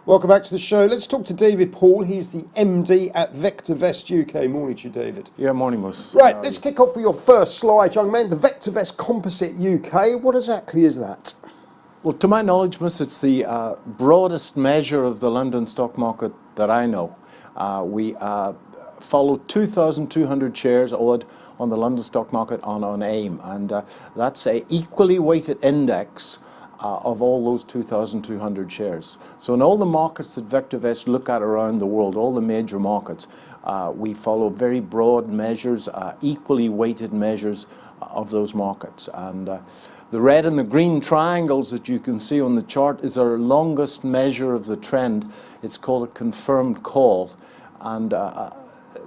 Welcome back to the show. Let's talk to David Paul. He's the MD at VectorVest UK. Morning to you, David. Yeah, morning, Mus. Right, let's kick off with your first slide, young man. The VectorVest Composite UK. What exactly is that? Well, to my knowledge, Mus, it's the broadest measure of the London stock market that I know. We follow 2,200 shares odd on the London stock market on AIM, and that's a equally weighted index of all those 2,200 shares. So in all the markets that VectorVest look at around the world, all the major markets, we follow very broad measures, equally weighted measures of those markets. And the red and the green triangles that you can see on the chart is our longest measure of the trend. It's called a confirmed call. And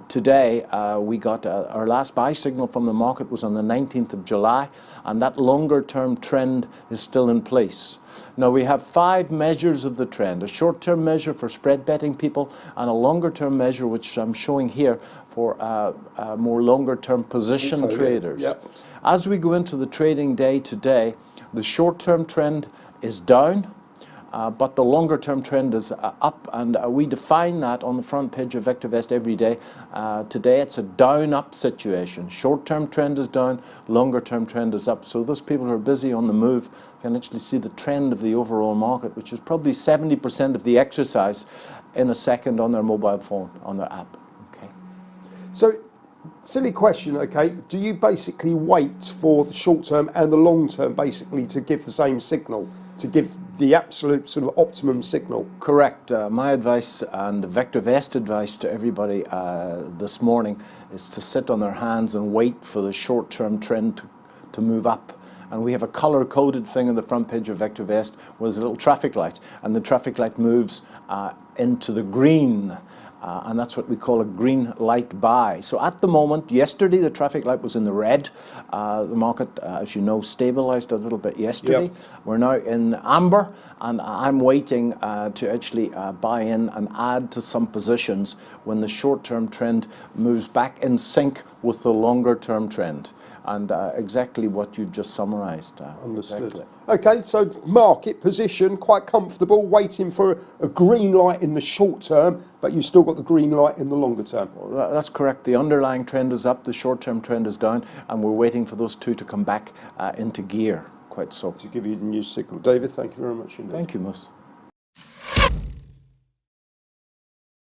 today we got our last buy signal from the market was on the 19th of July, and that longer term trend is still in place. Now we have 5 measures of the trend: a short-term measure for spread betting people, and a longer-term measure, which I'm showing here, for more longer-term position traders. Yep. As we go into the trading day today, the short-term trend is down, but the longer-term trend is up, and we define that on the front page of VectorVest every day. Today it's a down-up situation. Short-term trend is down, longer-term trend is up. So those people who are busy on the move can actually see the trend of the overall market, which is probably 70% of the exercise, in a second on their mobile phone, on their app. Okay. So, silly question, okay, do you basically wait for the short term and the long term basically to give the same signal, to give the absolute sort of optimum signal? Correct. My advice and VectorVest advice to everybody this morning is to sit on their hands and wait for the short-term trend to move up. And we have a color-coded thing on the front page of VectorVest with a little traffic light, and the traffic light moves into the green. And that's what we call a green light buy. So at the moment, yesterday the traffic light was in the red. The market, as you know, stabilized a little bit yesterday. Yep. We're now in amber, and I'm waiting to actually buy in and add to some positions when the short-term trend moves back in sync with the longer-term trend. And exactly what you've just summarized. Understood. Exactly. Okay, so market position, quite comfortable, waiting for a green light in the short term, but you've still got the green light in the longer term. Well, that's correct. The underlying trend is up, the short-term trend is down, and we're waiting for those two to come back into gear, quite so. To give you the new signal. David, thank you very much indeed. Thank you, Mus.